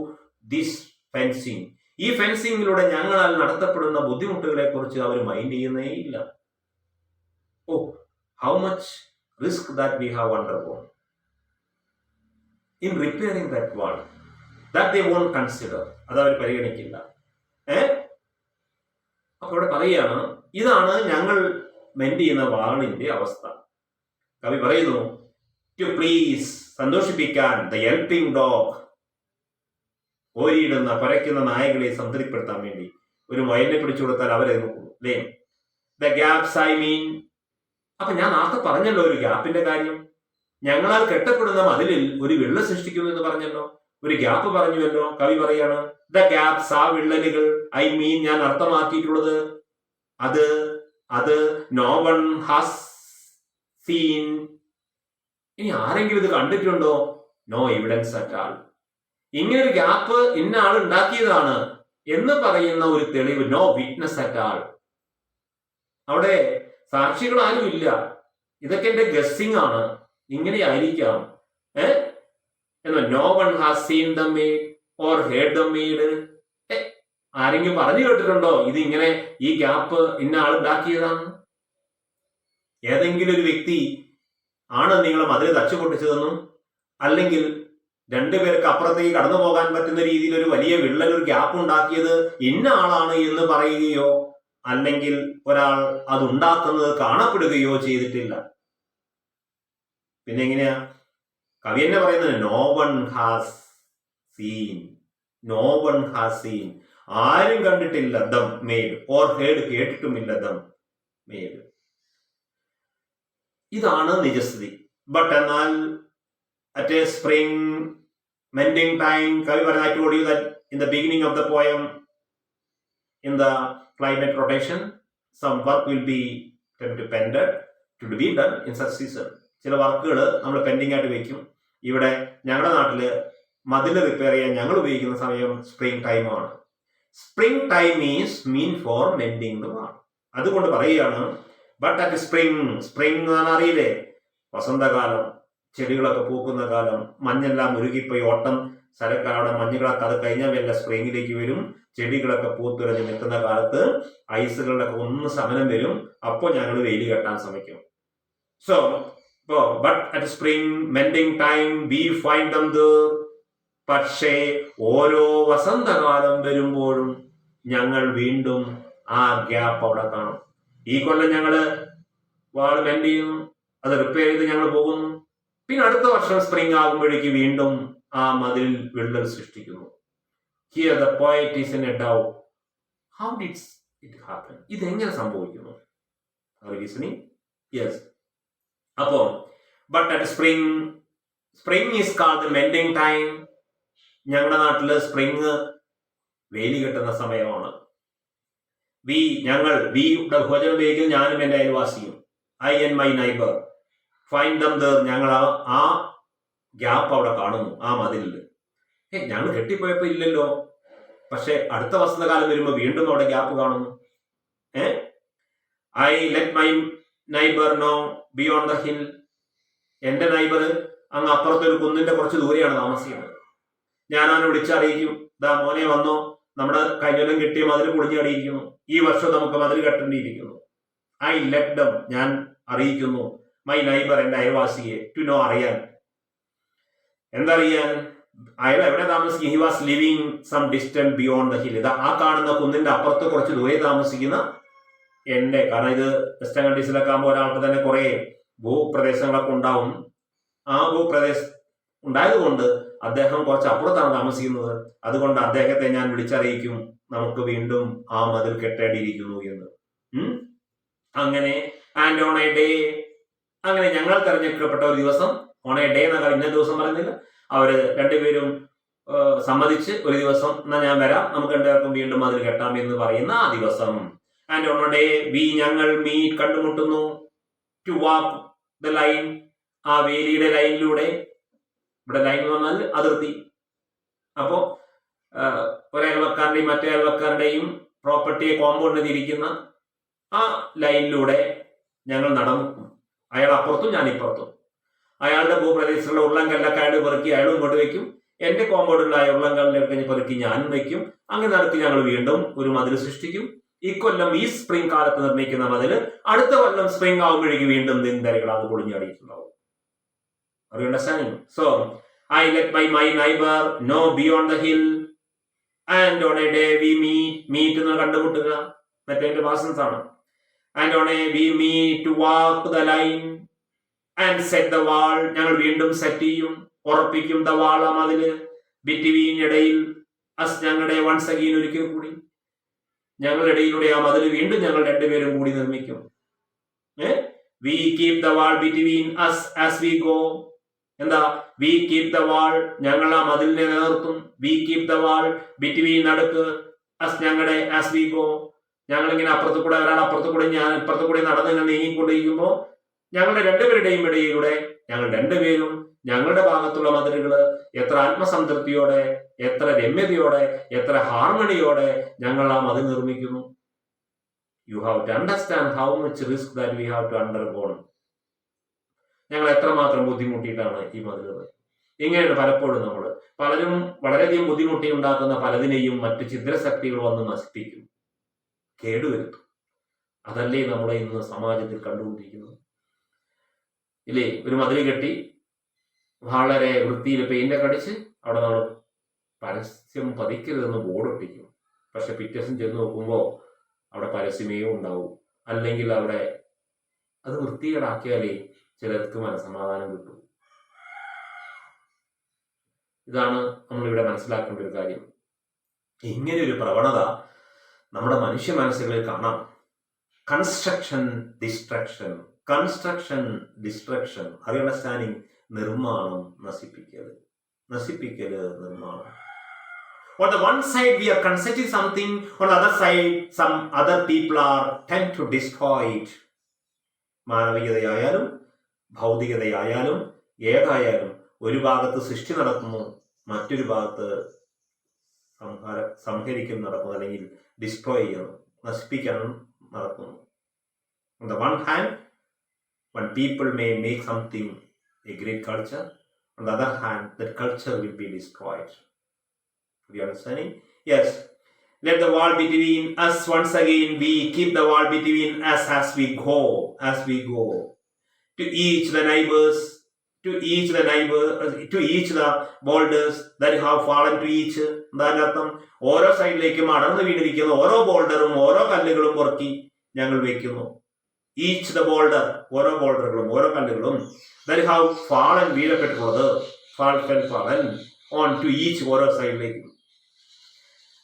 this fencing. ഈ ഫെൻസിങ്ങിലൂടെ ഞങ്ങളാൽ നടത്തപ്പെടുന്ന ബുദ്ധിമുട്ടുകളെ കുറിച്ച് അവർ മൈൻഡ് ചെയ്യുന്നേ ഇല്ല. How much risk that we have undergone in repairing that wall, that they won't consider. അത് അവർ പരിഗണിക്കില്ല. അപ്പൊ ഇവിടെ പറയുകയാണ്, ഇതാണ് ഞങ്ങൾ മെൻഡ് ചെയ്യുന്ന വാളിന്റെ അവസ്ഥ. കവി പറയുന്നു, ടു പ്ലീസ്, സന്തോഷിപ്പിക്കാൻ, ദ ഹെൽപ്പിംഗ് ഡോഗ്, ഓരിയിടുന്ന കുരയ്ക്കുന്ന നായകളെ സംതൃപ്തിപ്പെടുത്താൻ വേണ്ടി ഒരു മുയലിനെ പിടിച്ചു കൊടുത്താൽ അവരെ നോക്കൂ അല്ലേ. ദ ഗ്യാപ്സ് ഐ മീൻ, അപ്പൊ ഞാൻ നേരത്തെ പറഞ്ഞല്ലോ ഒരു ഗ്യാപ്പിന്റെ കാര്യം. ഞങ്ങളാൽ കെട്ടപ്പെടുന്ന മതിലിൽ ഒരു വിള്ളൽ സൃഷ്ടിക്കുന്നു എന്ന് പറഞ്ഞല്ലോ, ഒരു ഗ്യാപ്പ് പറഞ്ഞുവല്ലോ. കവി പറയാണ്, ദ ഗ്യാപ്സ്, ആ വിള്ളലുകൾ, ഐ മീൻ, ഞാൻ അർത്ഥമാക്കിയിട്ടുള്ളത് അത് നോ വൺ ഹാസ് സീൻ. ഇനി ആരെങ്കിലും ഇത് കണ്ടിട്ടുണ്ടോ? No evidence at all. ഇങ്ങനൊരു ഗ്യാപ്പ് ഇന്ന ആൾ ഉണ്ടാക്കിയതാണ് എന്ന് പറയുന്ന ഒരു തെളിവ്, നോ വിറ്റ്നസ് അറ്റ് ആൾ. അവിടെ സാക്ഷികൾ ആരും ഇല്ല. ഇതൊക്കെ എന്റെ ഗസ്സിംഗ് ആണ്, ഇങ്ങനെ ആയിരിക്കാം. No one has seen the made or heard the made. ആരെങ്കിലും പറഞ്ഞു കേട്ടിട്ടുണ്ടോ ഇത് ഇങ്ങനെ ഈ ഗ്യാപ്പ് ഇന്ന ആൾ ഉണ്ടാക്കിയതാണ്? ഏതെങ്കിലും ഒരു വ്യക്തി ആണ് നിങ്ങളെ മതിൽ തച്ചു പൊട്ടിച്ചതെന്നും, അല്ലെങ്കിൽ രണ്ടുപേർക്ക് അപ്പുറത്തേക്ക് കടന്നു പോകാൻ പറ്റുന്ന രീതിയിൽ ഒരു വലിയ വിള്ളൽ, ഒരു ഗ്യാപ്പ് ഉണ്ടാക്കിയത് ഇന്ന ആളാണ് എന്ന് പറയുകയോ അല്ലെങ്കിൽ ഒരാൾ അതുണ്ടാക്കുന്നത് കാണപ്പെടുകയോ ചെയ്തിട്ടില്ല. പിന്നെ എങ്ങനെയാ കവി എന്നെ പറയുന്നത്? No one has seen, no one has seen. ആരും കണ്ടിട്ടില്ല ദം മെയ്ഡ്, ഓർ ഹേഡ്, കേട്ടിട്ടുമില്ല ദം മെയ്ഡ്. ഇതാണ് നിജസ്ഥിതി. ബട്ട് എന്നാൽ at a spring mending time, കവി പറഞ്ഞ I told you that in the beginning of the poem, in the climate rotation, some work will be pended to be done in such season. ചില വർക്കുകൾ നമ്മൾ pending ആയിട്ട് വെക്കും. ഇവിടെ ഞങ്ങളുടെ നാട്ടില് മതിൽ റിപ്പയർ ചെയ്യാൻ ഞങ്ങൾ ഉപയോഗിക്കുന്ന സമയം സ്പ്രിംഗ് ടൈമാണ്. Spring time is mean for mending the wall. അതുകൊണ്ട് പറയുകയാണ്, ബട്ട് അറ്റ് സ്പ്രിംഗ് എന്ന് അറിയില്ലേ, വസന്തകാലം, ചെടികളൊക്കെ പൂക്കുന്ന കാലം, മഞ്ഞെല്ലാം ഉരുകിപ്പോയി ഓട്ടം ശരക്കാലവിടെ മഞ്ഞുകളൊക്കെ അത് കഴിഞ്ഞാൽ വല്ല സ്പ്രിംഗിലേക്ക് വരും. ചെടികളൊക്കെ പൂത്തുലഞ്ഞ് നിൽക്കുന്ന കാലത്ത് ഐസുകളുടെ ഒക്കെ ഒന്ന് ശമനം വരും. അപ്പോൾ ഞങ്ങൾ വെയിൽ കെട്ടാൻ ശ്രമിക്കും. So but at spring mending time we find dum there. പക്ഷേ ഓരോ വസന്തകാലം വരുമ്പോഴും ഞങ്ങൾ വീണ്ടും ആ ഗ്യാപ്പ് അവിടെ കാണും. ഈ കൊല്ലം ഞങ്ങള് വാൾ മെൻഡ് ചെയ്യുന്നു, അത് റിപ്പയർ ചെയ്ത് ഞങ്ങൾ പോകുന്നു. പിന്നെ അടുത്ത വർഷം സ്പ്രിംഗ് ആകുമ്പോഴേക്ക് വീണ്ടും ആ മതിൽ വിള്ളൽ സൃഷ്ടിക്കുന്നു. Here the poet is in a doubt. How did it happen? ഇതെങ്ങനെ സംഭവിക്കുന്നു? Are you listening? Yes. അപ്പോ but at spring is called the mending time. ഞങ്ങളുടെ നാട്ടില് സ്പ്രിംഗ് വേലി കെട്ടുന്ന സമയമാണ്. ഞങ്ങൾ വിയുടെ ബഹുവചനം ഉപയോഗിക്കുന്നത് ഞാനും എൻ്റെ അയൽവാസിയും. I and my neighbour find them there. ഞങ്ങൾ ആ ഗ്യാപ്പ് അവിടെ കാണുന്നു, ആ മതിലിൽ. ഞങ്ങൾ കെട്ടിപ്പോയപ്പോ ഇല്ലല്ലോ, പക്ഷെ അടുത്ത വസന്തകാലം വരുമ്പോൾ വീണ്ടും അവിടെ ഗ്യാപ്പ് കാണുന്നു. I let my neighbour know beyond the hill. എന്റെ നൈബർ അങ്ങ് അപ്പുറത്തൊരു കുന്നിന്റെ കുറച്ച് ദൂരെയാണ് താമസിക്കുന്നത്. ഞാൻ അവനെ വിളിച്ചറിയിക്കും, ദാ മോനെ വന്നോ, നമ്മുടെ കഴിഞ്ഞൊല്ലം കിട്ടിയ മതിൽ പൊളിഞ്ഞടിയിരിക്കുന്നു, ഈ വർഷം നമുക്ക് മതിൽ കെട്ടേണ്ടിയിരിക്കുന്നു. I let them. ഞാൻ അറിയിക്കുന്നു മൈ നൈബർ, എന്റെ അയൽവാസിയെ, ടു നോ, അറിയാൻ. എന്തറിയാൻ? അയാൾ എവിടെ താമസിക്കും? He was living some distance beyond the hill. ഇതാ ആ കാണുന്ന കുന്നിന്റെ അപ്പുറത്ത് കുറച്ച് ദൂരെ താമസിക്കുന്ന എന്റെ, കാരണം ഇത് വെസ്റ്റേൺ കൺട്രീസിലൊക്കെ ആകുമ്പോൾ ഒരാൾക്ക് തന്നെ കുറെ ഭൂപ്രദേശങ്ങളൊക്കെ ഉണ്ടാവും. ആ ഭൂപ്രദേശം ഉണ്ടായതുകൊണ്ട് അദ്ദേഹം കുറച്ച് അപ്പുറത്താണ് താമസിക്കുന്നത്. അതുകൊണ്ട് അദ്ദേഹത്തെ ഞാൻ വിളിച്ചറിയിക്കും, നമുക്ക് വീണ്ടും ആ മതിൽ കെട്ടേണ്ടിയിരിക്കുന്നു എന്ന്. അങ്ങനെ ആൻഡ് ഓൺ എ ഡേ, അങ്ങനെ ഞങ്ങൾ തെരഞ്ഞെടുക്കപ്പെട്ട ഒരു ദിവസം, ഓൺ എ ഡേ എന്നൊക്കെ ഇന്ന ദിവസം പറയുന്നില്ല, അവര് രണ്ടുപേരും സമ്മതിച്ച് ഒരു ദിവസം, എന്നാ ഞാൻ വരാം, നമുക്ക് രണ്ടുപേർക്കും വീണ്ടും മതിൽ കെട്ടാം എന്ന് പറയുന്ന ആ ദിവസം. ആൻഡ് ഓൺ എ ഡേ ഞങ്ങൾ മീറ്റ്, കണ്ടുമുട്ടുന്നു. ടു വാക്ക് ദ ലൈൻ, ആ വേലിയുടെ ലൈനിലൂടെ. ഇവിടെ ലൈൻ എന്ന് പറഞ്ഞാൽ അതിർത്തി. അപ്പോ ഒരയൽവക്കാരുടെയും മറ്റേ അയൽവക്കാരുടെയും പ്രോപ്പർട്ടിയെ കോമ്പൗണ്ടിൽ തിരിക്കുന്ന ആ ലൈനിലൂടെ ഞങ്ങൾ നടന്നു. അയാൾ അപ്പുറത്തും ഞാൻ ഇപ്പുറത്തും. അയാളുടെ ഭൂപ്രദേശത്തുള്ള ഉള്ളംകല്ലൊക്കെ അയാൾ പെറുക്കി അയാളും ഇങ്ങോട്ട് വെക്കും, എന്റെ കോമ്പൗണ്ടിലുള്ള ഉള്ളംകല്ലിനെ പെറുക്കി ഞാനും വെക്കും. അങ്ങനെ നടത്തി ഞങ്ങൾ വീണ്ടും ഒരു മതിൽ സൃഷ്ടിക്കും. ഇക്കൊല്ലം ഈ സ്പ്രിംഗ് കാലത്ത് നിർമ്മിക്കുന്ന മതിൽ അടുത്ത കൊല്ലം സ്പ്രിംഗ് ആകുമ്പോഴേക്ക് വീണ്ടും നിന്തരകൾ അത് പൊളിഞ്ഞടിയിട്ടുണ്ടാവും. Are you understanding? So, I let my neighbor know beyond the hill, and on a day we meet എന്ന് കണ്ടുമുട്ടുക, മറ്റേ പാസൻസ് ആണ്. And on a we meet to walk the line and set the wall. ഞങ്ങൾ വീണ്ടും set ചെയ്യും, ഉറപ്പിക്കും the wall, ആ മതില്. between, ഇടയിൽ, us, ഞങ്ങളുടെ once again, ഒരിക്കൽ കൂടി ഞങ്ങളുടെ ഇടയിലൂടെ ആ മതിൽ വീണ്ടും ഞങ്ങൾ രണ്ടുപേരും കൂടി നിർമ്മിക്കും. We keep the wall between us as we go. എന്താ? വി കീപ് ദ വാൾ, ഞങ്ങൾ ആ മതിലിനെ നിലനിർത്തും. We keep the wall between, നടുക്ക്, അസ്, ഞങ്ങളുടെ, ആസ് വി ഗോ. ഞങ്ങൾ ഇങ്ങനെ അപ്പുറത്ത് കൂടെ ഒരാൾ അപ്പുറത്ത് കൂടെ ഞാൻ ഇപ്പുറത്ത് കൂടെ നടന്ന് ഇങ്ങനെ നീങ്ങിക്കൊണ്ടിരിക്കുമ്പോൾ ഞങ്ങളുടെ രണ്ടുപേരുടെയും ഇടയിലൂടെ ഞങ്ങൾ രണ്ടുപേരും ഞങ്ങളുടെ ഭാഗത്തുള്ള മതിലുകൾ എത്ര ആത്മസംതൃപ്തിയോടെ, എത്ര രമ്യതയോടെ, എത്ര ഹാർമണിയോടെ ഞങ്ങൾ ആ മതിൽ നിർമ്മിക്കുന്നു. You have to understand how much risk that we have to undergone. ഞങ്ങൾ എത്രമാത്രം ബുദ്ധിമുട്ടിയിട്ടാണ് ഈ മതിലുകൾ. ഇങ്ങനെയാണ് പലപ്പോഴും പലരും വളരെയധികം ബുദ്ധിമുട്ടി ഉണ്ടാക്കുന്ന പലതിനെയും മറ്റ് ഛിദ്രശക്തികൾ വന്ന് നശിപ്പിക്കും, കേടുവരുത്തും. അതല്ലേ നമ്മുടെ ഇന്ന് സമാജത്തിൽ കണ്ടുകൊണ്ടിരിക്കുന്നത്. ഇല്ലേ? ഒരു മതിൽ കെട്ടി വളരെ വൃത്തിയിൽ പെയിന്റൊക്കെ അടിച്ച് അവിടെ നമ്മൾ പരസ്യം പതിക്കരുതെന്ന് ബോർഡ് ഒട്ടിക്കും. പക്ഷെ പിറ്റേ ദിവസം ചെന്ന് നോക്കുമ്പോൾ അവിടെ പരസ്യമേ ഉണ്ടാവും. അല്ലെങ്കിൽ അവിടെ അത് വൃത്തികേടാക്കിയാലേ ചിലർക്ക് മനസ്സമാധാനം കിട്ടും. ഇതാണ് നമ്മളിവിടെ മനസ്സിലാക്കേണ്ട ഒരു കാര്യം. ഇങ്ങനെ ഒരു പ്രവണത നമ്മുടെ മനുഷ്യ മനസ്സുകളിൽ കാണാം. Construction destruction, construction destruction. അത് അണ്ടർസ്റ്റാൻഡിങ്. നിർമ്മാണം, നശിപ്പിക്കൽ, നശിപ്പിക്കൽ, നിർമ്മാണം. On the one side we are constructing something, on the other side some other people are tend to destroy it. മാനവികതയായാലും ഭൗതികതയായാലും ഏതായാലും ഒരു ഭാഗത്ത് സൃഷ്ടി നടക്കുന്നു, മറ്റൊരു ഭാഗത്ത് സംഹരിക്കൽ നടക്കുന്നു, അല്ലെങ്കിൽ ഡിസ്ട്രോയ് ചെയ്യുന്നു, നശിപ്പിക്കാൻ നടക്കുന്നു. On the one hand, when people may make something a great culture, on the other hand, that culture will be destroyed. Are you understanding? Yes. Let the wall between us, once again we keep the wall between us as we go, as we go. To each the neighbors, to each the boulders that have fallen to each. എന്താണർത്ഥം? ഓരോ സൈഡിലേക്കും അടർന്നു വീണിരിക്കുന്ന ഓരോ ബോൾഡറും ഓരോ കല്ലുകളും പുറക്കി ഞങ്ങൾ വെക്കുന്നു. Each the boulder, ഓരോ ബോൾഡറുകളും ഓരോ കല്ലുകളും that have fallen, വീഴപ്പെട്ടിട്ടുള്ളത്, fallen on to each, ഓരോ സൈഡിലേക്കും.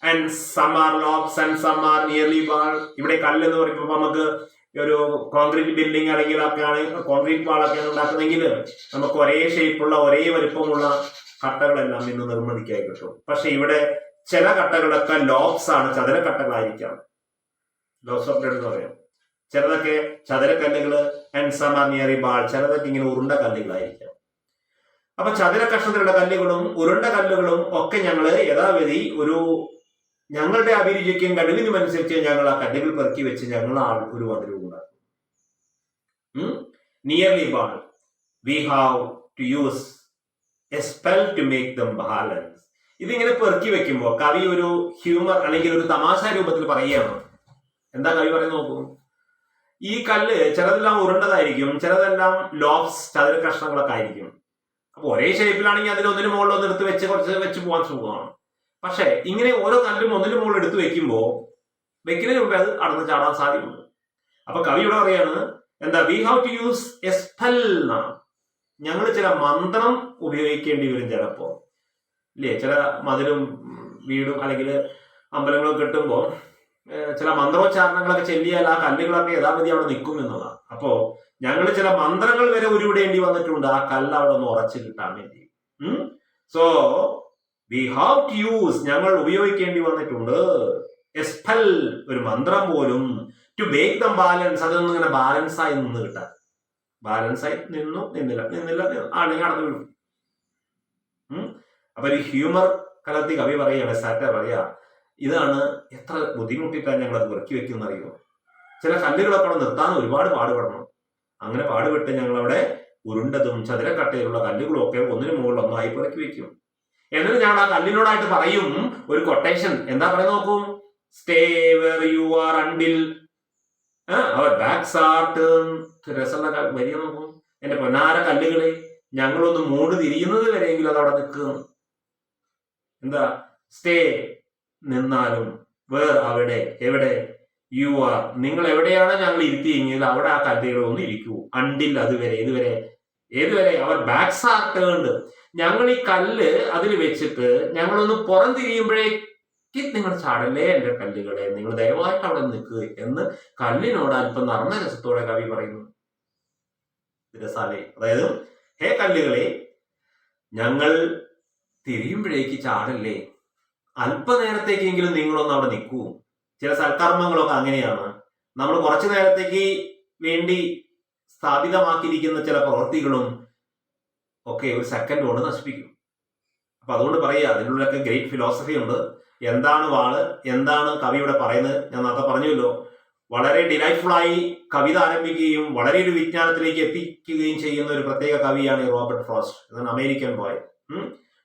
And some are lobes and some are nearly wall. ഇവിടെ കല്ല് എന്ന് പറയുമ്പോൾ നമുക്ക് ഒരു കോൺക്രീറ്റ് ബിൽഡിംഗ് അല്ലെങ്കിൽ ഒക്കെയാണ്, കോൺക്രീറ്റ് വാളൊക്കെയാണ് ഉണ്ടാക്കുന്നെങ്കിൽ നമുക്ക് ഒരേ ഷേപ്പുള്ള ഒരേ വലുപ്പമുള്ള കട്ടകളെല്ലാം ഇന്ന് നിർമ്മിക്കായി കിട്ടും. പക്ഷെ ഇവിടെ ചില കട്ടകളൊക്കെ ലോബ്സ് ആണ്, ചതുരക്കട്ടകളായിരിക്കാം. ലോസ് ഓഫ് ബ്ലഡ് എന്ന് പറയാം. ചിലതൊക്കെ ചതുരക്കല്ലുകൾ and some are near ball, ചിലതൊക്കെ ഇങ്ങനെ ഉരുണ്ട കല്ലുകളായിരിക്കാം. അപ്പൊ ചതുര കഷ്ണത്തിലുള്ള കല്ലുകളും ഉരുണ്ട കല്ലുകളും ഒക്കെ ഞങ്ങള് യഥാവിധി ഞങ്ങളുടെ അഭിരുചിക്കും കഴിവിനും അനുസരിച്ച് ഞങ്ങൾ ആ കല്ലുകൾ പെറുക്കി വെച്ച് ഞങ്ങൾ ഒരു മതിലും ഉണ്ടാക്കും. Nearly ball we have to use a spell to make them balance. ഇതിങ്ങനെ പെറുക്കി വെക്കുമ്പോൾ കവി ഒരു ഹ്യൂമർ അല്ലെങ്കിൽ ഒരു തമാശ രൂപത്തിൽ പറയുകയാണ്. എന്താ കവി പറയുന്നത് നോക്കൂ. ഈ കല്ല് ചിലതെല്ലാം ഉരുണ്ടതായിരിക്കും, ചിലതെല്ലാം ലോബ്സ് ചതുര കഷ്ണങ്ങളൊക്കെ ആയിരിക്കും. അപ്പൊ ഒരേ ഷേപ്പിലാണെങ്കിൽ അതിൽ ഒന്നിന് മുകളിൽ ഒന്ന് എടുത്ത് വെച്ച് കുറച്ച് വെച്ച് പോകാൻ സുഖമാണ്. പക്ഷെ ഇങ്ങനെ ഓരോ കല്ലും ഒന്നിന് മുകളിൽ എടുത്ത് വെക്കുമ്പോൾ വെക്കുന്നതിന് മുമ്പേ അത് അടന്ന് ചാടാൻ സാധ്യതയുണ്ട്. അപ്പൊ കവി ഇവിടെ പറയാണ് എന്താ, we have to use a spell എന്നാണ്. ഞങ്ങൾ ചില മന്ത്രം ഉപയോഗിക്കേണ്ടി വരും ചിലപ്പോ, ഇല്ലേ? ചില മതിലും വീടും അല്ലെങ്കിൽ അമ്പലങ്ങളൊക്കെ കെട്ടുമ്പോൾ ചില മന്ത്രോച്ചാരണങ്ങളൊക്കെ ചെല്ലിയാൽ ആ കല്ലുകളൊക്കെ യഥാവിധി അവിടെ നിൽക്കും എന്നതാണ്. അപ്പോ ഞങ്ങൾ ചില മന്ത്രങ്ങൾ വരെ ഉരുവിടേണ്ടി വന്നിട്ടുണ്ട് ആ കല്ല് അവിടെ ഒന്ന് ഉറച്ചു കിട്ടാൻ വേണ്ടി. So we have to use, ഞങ്ങൾ ഉപയോഗിക്കേണ്ടി വന്നിട്ടുണ്ട് എ സ്പെൽ, ഒരു മന്ത്രം പോലും, ടു മേക്ക് ദം ബാലൻസ്, അതൊന്നും ഇങ്ങനെ ബാലൻസ് ആയി നിന്ന് കിട്ടാൻ. ബാലൻസ് ആയി നിന്നില്ല ആണെങ്കിൽ നടന്നു വീഴും. അപ്പൊ ഒരു ഹ്യൂമർ കലർത്തി കവി പറയാണ്, സാറ്റർ പറയാ, ഇതാണ് എത്ര ബുദ്ധിമുട്ടിട്ടാണ് ഞങ്ങൾ അത് പെറുക്കി വെക്കുന്ന അറിയുമോ. ചില കല്ലുകളൊക്കെ അവിടെ നിർത്താൻ ഒരുപാട് പാടുപെടണം. അങ്ങനെ പാടുപെട്ട് ഞങ്ങൾ അവിടെ ഉരുണ്ടതും ചതുരക്കട്ടയിലുള്ള കല്ലുകളും ഒക്കെ ഒന്നിനു മുകളിൽ ഒന്നായി പെറുക്കി വെക്കും. എന്നിട്ട് ഞങ്ങൾ ആ കല്ലിനോടായിട്ട് പറയും ഒരു കൊട്ടേഷൻ. എന്താ പറയുക നോക്കൂ. Stay where you are until our backs are turn. രസമുള്ള വരിക നോക്കും. എന്റെ പൊന്നാര കല്ലുകളെ, ഞങ്ങളൊന്ന് മൂട് തിരിയുന്നത് വരെയെങ്കിലും അത് അവിടെ നിൽക്കും. എന്താ സ്റ്റേ, നിന്നാലും, വേർ അവിടെ, എവിടെ, യു ആർ നിങ്ങൾ എവിടെയാണ് ഞങ്ങൾ ഇരുത്തിയെങ്കിൽ അവിടെ ആ കല്ലുകൾ ഒന്ന് ഇരിക്കൂ. അണ്ടിൽ അതുവരെ, ഇതുവരെ, ഏതുവരെ, അവർ ബാക്സ് ആർ ടേൺഡ്. ഞങ്ങൾ ഈ കല്ല് അതിൽ വെച്ചിട്ട് ഞങ്ങളൊന്ന് പുറം തിരിയുമ്പോഴേക്ക് നിങ്ങൾ ചാടല്ലേ എന്റെ കല്ലുകളെ, നിങ്ങൾ ദയവായിട്ട് അവിടെ നിൽക്കുക എന്ന് കല്ലിനോട് അല്പം നർമ്മ രസത്തോടെ കവി പറയുന്നു. രസാലേ, അതായത് ഹേ കല്ലുകളെ, ഞങ്ങൾ തിരിയുമ്പോഴേക്ക് ചാടല്ലേ, അല്പനേരത്തേക്കെങ്കിലും നിങ്ങളൊന്ന് അവിടെ നിൽക്കൂ. ചില സൽക്കർമ്മങ്ങളൊക്കെ അങ്ങനെയാണ്. നമ്മൾ കുറച്ചു നേരത്തേക്ക് വേണ്ടി സ്ഥാപിതമാക്കിയിരിക്കുന്ന ചില പ്രവൃത്തികളും ഒക്കെ ഒരു സെക്കൻഡ് കൊണ്ട് നശിപ്പിക്കും. അപ്പൊ അതുകൊണ്ട് പറയുക, അതിനുള്ളൊക്കെ ഗ്രേറ്റ് ഫിലോസഫി ഉണ്ട്. എന്താണ് വാള്, എന്താണ് കവിയുടെ പറയുന്നത്, ഞാൻ നേരത്തെ പറഞ്ഞല്ലോ. വളരെ ഡിലൈറ്റ്ഫുൾ ആയി കവിത ആരംഭിക്കുകയും വളരെ ഒരു വിജ്ഞാനത്തിലേക്ക് എത്തിക്കുകയും ചെയ്യുന്ന ഒരു പ്രത്യേക കവിയാണ് റോബർട്ട് ഫ്രോസ്റ്റ്, ഇതാണ് American boy.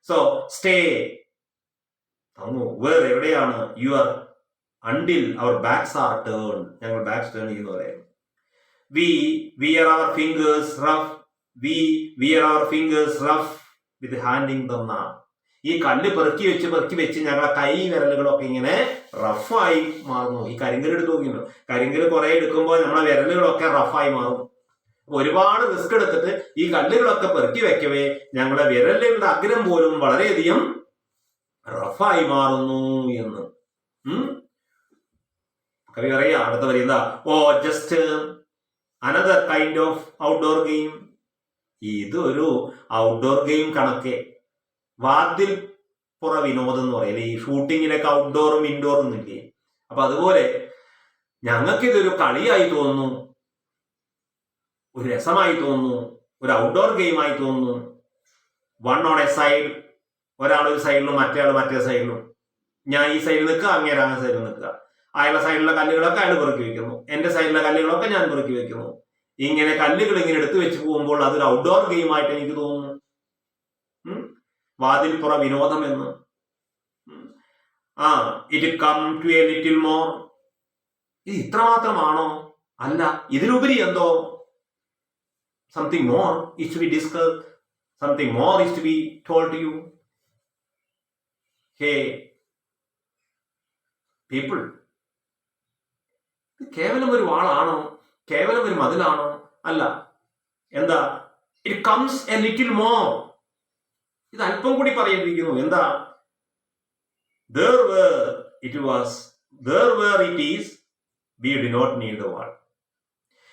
So stay, where എവിടെയാണ്, you are until our backs are turn, ഞങ്ങൾ ബാക്സ് ടേൺ ചെയ്യുന്നവരെ. We wear our fingers rough, we wear our fingers rough with handing them. ഈ കല്ല് പെറുക്കി വെച്ച് ഞങ്ങളെ കൈ വിരലുകളൊക്കെ ഇങ്ങനെ റഫായി മാറുന്നു. ഈ കരിങ്കൽ എടുത്ത് നോക്കിയല്ലോ, കരിങ്കൽ കുറെ എടുക്കുമ്പോൾ നമ്മളെ വിരലുകളൊക്കെ റഫായി മാറും. ഒരുപാട് റിസ്ക് എടുത്തിട്ട് ഈ കല്ലുകളൊക്കെ പെറുക്കി വെക്കവേ ഞങ്ങളെ വിരലുകളുടെ അഗ്രം പോലും വളരെയധികം റഫായി മാറുന്നു എന്ന് കവി പറയാ. അടുത്ത വരി എന്താ, oh just another kind of outdoor game. ഇതൊരു ഔട്ട്ഡോർ ഗെയിം കണക്കെ, വാതിൽ പുറ വിനോദം എന്ന് പറയില്ലേ, ഈ ഷൂട്ടിങ്ങിലൊക്കെ ഔട്ട്ഡോറും ഇൻഡോറും ഇല്ലേ. അപ്പൊ അതുപോലെ ഞങ്ങൾക്കിതൊരു കളിയായി തോന്നുന്നു, ഒരു രസമായി തോന്നുന്നു, ഒരു ഔട്ട്ഡോർ ഗെയിമായി തോന്നുന്നു. വൺ ഓൺ എ സൈഡ്, ഒരാൾ ഒരു സൈഡിലും മറ്റേ മറ്റേ സൈഡിലും, ഞാൻ ഈ സൈഡിൽ നിൽക്കുക, അങ്ങേരെ ആ സൈഡിൽ നിൽക്കുക. അയാളുടെ സൈഡിലുള്ള കല്ലുകളൊക്കെ അയാൾ പെറുക്കി വെക്കുന്നു, എന്റെ സൈഡിലെ കല്ലുകളൊക്കെ ഞാൻ പെറുക്കി വെക്കുന്നു. ഇങ്ങനെ കല്ലുകൾ ഇങ്ങനെ എടുത്തു വെച്ച് പോകുമ്പോൾ അതൊരു ഔട്ട്ഡോർ ഗെയിമായിട്ട് എനിക്ക് തോന്നുന്നു. വാതിൽപ്പുറ വിനോദം എന്ന്. It come to a little more. ഇത് ഇത്രമാത്രമാണോ? അല്ല, ഇതിലുപരി എന്തോ something more is to be discussed, something more is to be told to you. Hey people, ഇത് കേവലം ഒരു വാളാണോ? കേവലം ഒരു മതിലാണോ? അല്ല. എന്താ, it comes A little more. ഇത് അല്പം കൂടി പറയേണ്ടിയിരിക്കുന്നു. എന്താ, there where it is, we do not need the wall.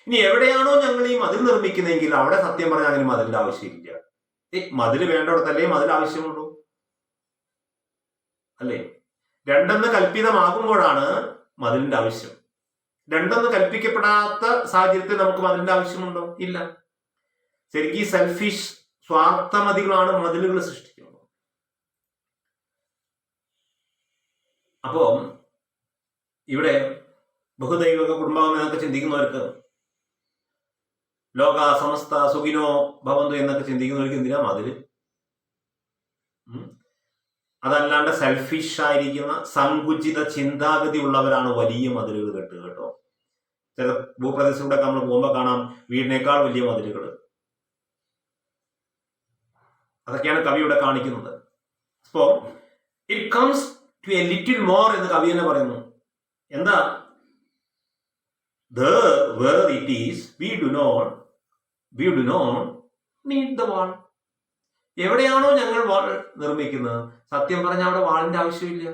ഇനി എവിടെയാണോ ഞങ്ങൾ ഈ മതിൽ നിർമ്മിക്കുന്നതെങ്കിൽ അവിടെ സത്യം പറഞ്ഞാൽ അങ്ങനെ മതിലിന്റെ ആവശ്യമില്ല. മതിൽ വേണ്ടടത്തല്ലേ മതിൽ ആവശ്യമുള്ളൂ, അല്ലേ? രണ്ടെന്ന് കൽപ്പിതമാകുമ്പോഴാണ് മതിലിന്റെ ആവശ്യം. രണ്ടെന്ന് കൽപ്പിക്കപ്പെടാത്ത സാഹചര്യത്തിൽ നമുക്ക് മതിലിന്റെ ആവശ്യമുണ്ടോ? ഇല്ല. ശരിക്കും സെൽഫിഷ് സ്വാർത്ഥമതികളാണ് മതിലുകൾ സൃഷ്ടിക്കുന്നത്. അപ്പോ ഇവിടെ ബഹുദൈവക കുടുംബം എന്നൊക്കെ ചിന്തിക്കുന്നവർക്ക്, ലോക സമസ്ത സുഖിനോ ഭവന്തു എന്നൊക്കെ ചിന്തിക്കുന്നവർക്ക് എന്തിനാ മതില്? അതല്ലാണ്ട് സെൽഫിഷ് ആയിരിക്കുന്ന സങ്കുചിത ചിന്താഗതി ഉള്ളവരാണ് വലിയ മതിലുകൾ കെട്ടുക കേട്ടോ. ചില ഭൂപ്രദേശത്തിലൂടെ നമ്മൾ പോകുമ്പോൾ കാണാം വീടിനേക്കാൾ വലിയ മതിലുകൾ. അതൊക്കെയാണ് കവി ഇവിടെ കാണിക്കുന്നത്. So it comes to a little more എന്ന് കവി തന്നെ പറയുന്നു. എന്താ? There where it is, we do not need the wall. എവിടെയാണോ ഞങ്ങൾ വാൾ നിർമ്മിക്കുന്നത്, സത്യം പറഞ്ഞാൽ അവിടെ വാളിന്റെ ആവശ്യമില്ല.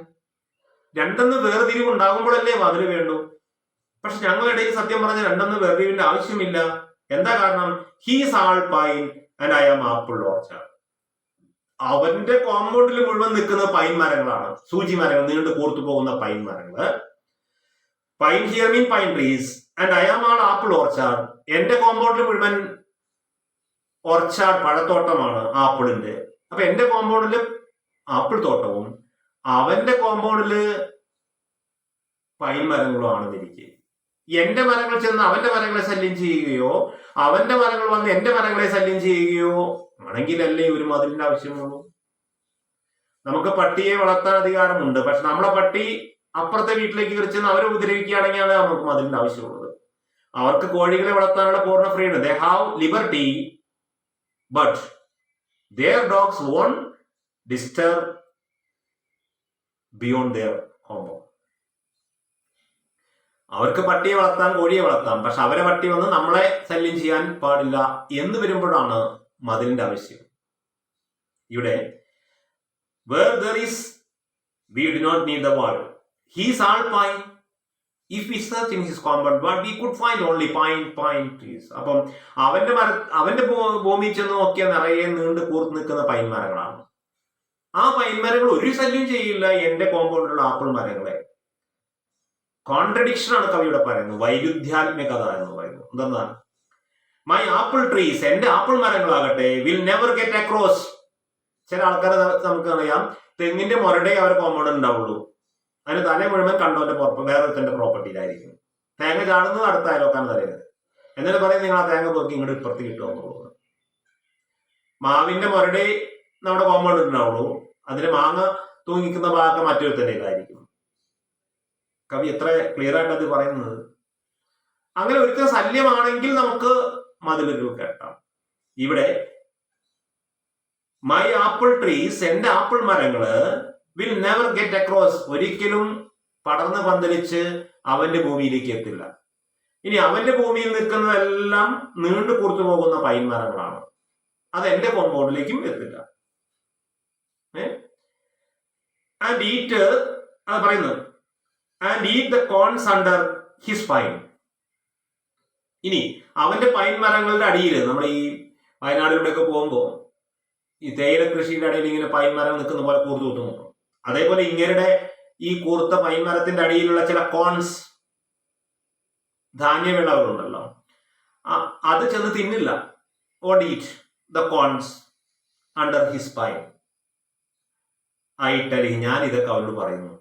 രണ്ടെന്ന് വേർതിരിവ് ഉണ്ടാകുമ്പോഴല്ലേ മതിൽ വേണ്ടു. പക്ഷെ ഞങ്ങളിടയിൽ സത്യം പറഞ്ഞ രണ്ടെന്ന് വേർതിരിവിന്റെ ആവശ്യമില്ല. എന്താ കാരണം? He's all pine and I am apple orchard. അവന്റെ കോമ്പൗണ്ടിൽ മുഴുവൻ നിൽക്കുന്ന പൈൻ മരങ്ങളാണ്, സൂചി മരങ്ങൾ, നീണ്ടു കൂർത്തു പോകുന്ന പൈൻ മരങ്ങള്. Pine here mean pine trees and I am all apple orchard. എന്റെ കോമ്പൗണ്ടിൽ മുഴുവൻ ഓർച്ചാർഡ് പഴത്തോട്ടമാണ്, ആപ്പിളിന്റെ. അപ്പൊ എന്റെ കോമ്പൗണ്ടില് ആപ്പിൾ തോട്ടവും അവന്റെ കോമ്പൗണ്ടില് പൈൻ മരങ്ങളും ആണെന്നിരിക്കെ, എന്റെ മരങ്ങൾ ചെന്ന് അവന്റെ മരങ്ങളെ ശല്യം ചെയ്യുകയോ അവന്റെ മരങ്ങൾ വന്ന് എന്റെ മരങ്ങളെ ശല്യം ചെയ്യുകയോ ആണെങ്കിലല്ലേ ഒരു മതിലിന്റെ ആവശ്യമുള്ളൂ. നമുക്ക് പട്ടിയെ വളർത്താൻ അധികാരമുണ്ട്, പക്ഷെ നമ്മളെ പട്ടി അപ്പുറത്തെ വീട്ടിലേക്ക് കയറിച്ചെന്ന് അവരെ ഉപദ്രവിക്കുകയാണെങ്കിലാണ് നമുക്ക് മതിലിന്റെ ആവശ്യമുള്ളത്. അവർക്ക് കോഴികളെ വളർത്താനുള്ള പൂർണ്ണ freedom, they have liberty, but their dogs won't disturb beyond their compound. അവർക്ക് പട്ടിയെ വളർത്താം, കോഴിയെ വളർത്താം, പക്ഷെ അവരെ പട്ടി വന്ന് നമ്മളെ ശല്യം ചെയ്യാൻ പാടില്ല എന്ന് വരുമ്പോഴാണ് മതിലിന്റെ ആവശ്യം. ഇവിടെ where there is, we do not need the wall. He is all pine. If we search in his compound, but we could find only pine trees. അപ്പം അവന്റെ ഭൂമിയിൽ ചെന്ന് നോക്കിയാൽ നിറയെ നീണ്ട് കൂർത്ത് നിൽക്കുന്ന പൈൻ മരങ്ങളാണ്. ആ പൈൻ മരങ്ങൾ ഒരു ശല്യം ചെയ്യില്ല എന്റെ കോമ്പൗണ്ടിലുള്ള ആപ്പിൾ മരങ്ങളെ. കോൺട്രഡിക്ഷൻ ആണ് കവിയുടെ പറയുന്നത്, വൈരുദ്ധ്യാത്മകത എന്ന് പറയുന്നത്. എന്തെന്നാൽ മൈ ആപ്പിൾ ട്രീസ്, എന്റെ ആപ്പിൾ മരങ്ങളാകട്ടെ, വിൽ നെവർ ഗെറ്റ് അക്രോസ്. ചില ആൾക്കാരെ നമുക്കറിയാം, തെങ്ങിന്റെ മുരടേ അവർ കോമ്പൗണ്ട് ഉണ്ടാവുള്ളൂ, അതിന് തല മുഴുവൻ കണ്ടോന്റെ വേറൊരുത്തന്റെ പ്രോപ്പർട്ടിയിലായിരിക്കും. തേങ്ങ ചാടുന്നത് അടുത്ത അയലോക്കാണ് തലയത്. എന്നിട്ട് പറയും നിങ്ങൾ ആ തേങ്ങ പോക്കി ഇങ്ങോട്ട് ഇപ്പുറത്ത് കിട്ടുമെന്നുള്ളത്. മാവിന്റെ മുരടേ നമ്മുടെ കോമ്പൗണ്ട് ഉണ്ടാവുള്ളൂ, അതിന് മാങ്ങ തൂങ്ങിക്കുന്ന ഭാഗം മറ്റൊരുത്തന്റെ ഇതായിരിക്കും. കവി എത്ര ക്ലിയർ ആയിട്ട് അത് പറയുന്നത്. അങ്ങനെ ഒരിക്കലും ശല്യമാണെങ്കിൽ നമുക്ക് മതിലുകൾ കെട്ടാം. ഇവിടെ മൈ ആപ്പിൾ ട്രീസ്, എന്റെ ആപ്പിൾ മരങ്ങള്, വിൽ നെവർ ഗെറ്റ് അക്രോസ്, ഒരിക്കലും പടർന്ന് പന്തലിച്ച് അവന്റെ ഭൂമിയിലേക്ക് എത്തില്ല. ഇനി അവന്റെ ഭൂമിയിൽ നിൽക്കുന്നതെല്ലാം നീണ്ടു കൂർത്തു പോകുന്ന പൈൻ മരങ്ങളാണ്, അത് എന്റെ കോമ്പൗണ്ടിലേക്കും എത്തില്ല. ആൻഡ് ഈറ്റ്, അത് പറയുന്നത്, and eat the cones under his pine. ഇനി അവന്റെ പൈൻ മരങ്ങളുടെ അടിയിൽ, നമ്മൾ ഈ വയനാടിലൂടെയൊക്കെ പോകുമ്പോൾ ഈ തേയില കൃഷിയുടെ അടിയിൽ ഇങ്ങനെ പൈൻ മരം നിൽക്കുന്ന പോലെ കൂർത്തു കൂർത്തു നോക്കും. അതേപോലെ ഇങ്ങരുടെ ഈ കൂർത്ത പൈൻ മരത്തിന്റെ അടിയിലുള്ള ചില കോൺസ്, ധാന്യവിളകളുണ്ടല്ലോ, അത് ചെന്ന് തിന്നില്ല. Vote eat the cones under his pine. ആയിട്ടല്ലേ ഞാൻ ഇതൊക്കെ അവരോട് പറയുന്നു.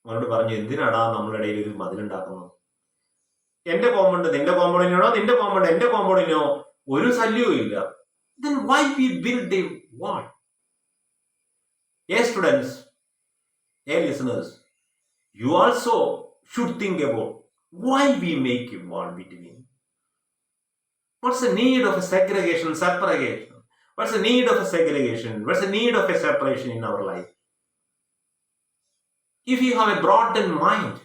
അവരോട് പറഞ്ഞു, എന്തിനാടാ നമ്മുടെ ഇടയിൽ ഒരു മതിലുണ്ടാക്കുന്നത്? എന്റെ കോമ്പൗണ്ട് നിന്റെ കോമ്പൗണ്ടിനോ, നിന്റെ കോമ്പൗണ്ട് എന്റെ കോമ്പൗണ്ടിനോ ഒരു ശല്യവും ഇല്ല. Then why we build a wall? Yes, students, hey listeners, you also should think about why we make a wall between. What's the need of a segregation, separation? What's the need of a segregation? What's the need of a separation in our life? If you have a broadened mind,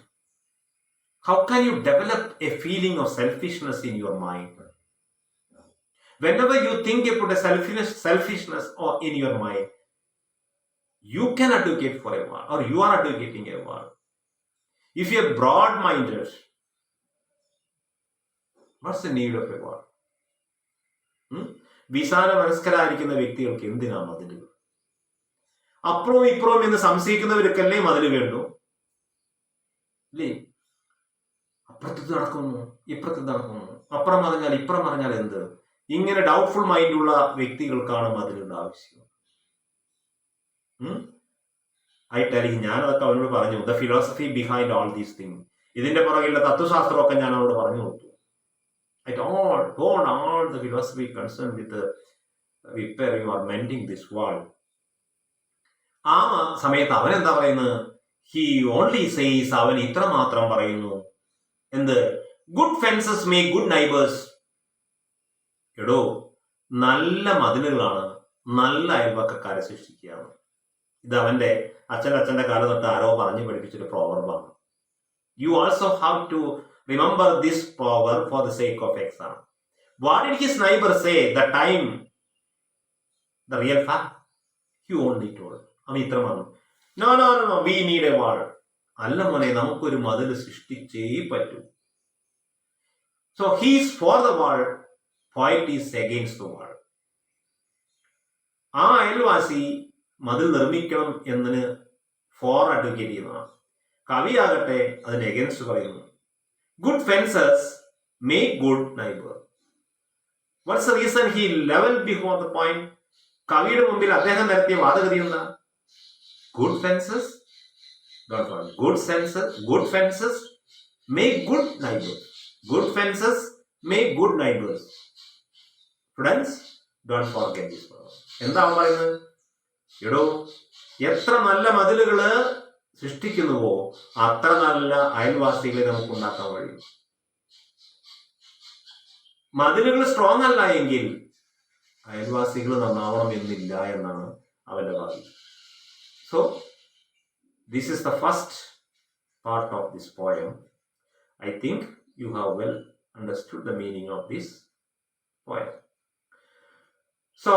how can you develop a feeling of selfishness in your mind? Whenever you think about a selfishness or in your mind, you can advocate for a wall, or you are advocating a wall. If you are broad-minded, what's the need of a wall? വിശാല മനസ്കരായിരിക്കുന്ന വ്യക്തികൾക്ക് എന്തിനാ മതിലുകൾ? അപ്പുറവും ഇപ്പുറവും എന്ന് സംശയിക്കുന്നവർക്കല്ലേ മതില് വേണ്ടു, അല്ലേ? അപ്പുറത്ത് നടക്കുന്നു, ഇപ്പുറത്ത് നടക്കുന്നു, അപ്പുറം പറഞ്ഞാൽ ഇപ്പുറം പറഞ്ഞാൽ എന്ത്? ഇങ്ങനെ ഡൗട്ട്ഫുൾ മൈൻഡുള്ള വ്യക്തികൾക്കാണ് മതിലുടെ ആവശ്യം. ഐ ടെലിംഗ്, ഞാനതൊക്കെ അവനോട് പറഞ്ഞു. The philosophy behind all these thing, ഇതിന്റെ പുറകിലുള്ള തത്വശാസ്ത്രമൊക്കെ ഞാൻ അവനോട് പറഞ്ഞു കൊടുത്തു. I told all the philosophy concerned with the repair you are mending this wall. ആ സമയത്ത് അവൻ എന്താ പറയുന്നത്? ഹി ഓൺലി സേസ്, അവൻ ഇത്ര മാത്രം പറയുന്നു. എന്ത്? Good fences make good neighbours. എടോ, നല്ല മതിലുകളാണ് നല്ല അയൽവക്കക്കാരെ സൃഷ്ടിക്കുകയാണ്. ഇത് അവന്റെ അച്ഛൻ്റെ കാലം തൊട്ട് ആരോ പറഞ്ഞു പഠിപ്പിച്ചൊരു പ്രോവർബാണ്. You also have to remember this proverb for the sake of exam. What did his neighbor say the time? The real fact? He only told. അവൻ ഇത്ര പറഞ്ഞു. No, we need a wall. അല്ല മോനെ, നമുക്കൊരു മതിൽ സൃഷ്ടിച്ചേ പറ്റൂ. So he is for the wall, poet is against the wall. ആ അയൽവാസി മതിൽ നിർമ്മിക്കണം എന്നതിന് ഫോർ അഡ്വക്കേറ്റ് ചെയ്യുന്നതാണ്. കവിയാകട്ടെ അതിന് എഗൻസ്റ്റ് പറയുന്നു. Good fences make good neighbor. What's the reason he leveled before the point? കവിയുടെ മുമ്പിൽ അദ്ദേഹം നടത്തിയ വാദഗതി എന്താ? Good fences, good fences make good neighbors. Good fences make good neighbors. Friends, don't forget this word. എന്താ പറയുന്നത്? എടോ, എത്ര നല്ല മതിലുകള് സൃഷ്ടിക്കുന്നുവോ അത്ര നല്ല അയൽവാസികളെ നമുക്ക് ഉണ്ടാക്കാൻ കഴിയും. മതിലുകൾ സ്ട്രോങ് അല്ല എങ്കിൽ അയൽവാസികൾ നന്നാവണം എന്നില്ല എന്നാണ് അവന്റെ വാദം. So this is the first part of this poem. I think you have well understood the meaning of this poem. So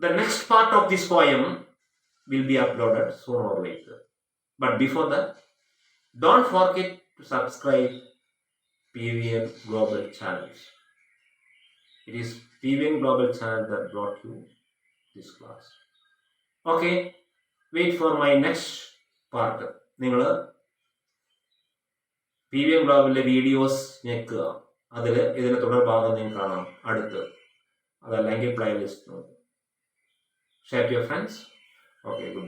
the next part of this poem will be uploaded sooner or later. But before that, don't forget to subscribe PVN Global channels. It is PVN Global channel that brought you this class. Okay, wait for my next part. നിങ്ങൾ PVN Globalലെ videos ഞെക്കുക, അതിൽ ഇതിന്റെ തുടർഭാഗം നിങ്ങൾക്ക് കാണാം അടുത്ത്. അതല്ലെങ്കിൽ playlist share to your friends. Okay, good.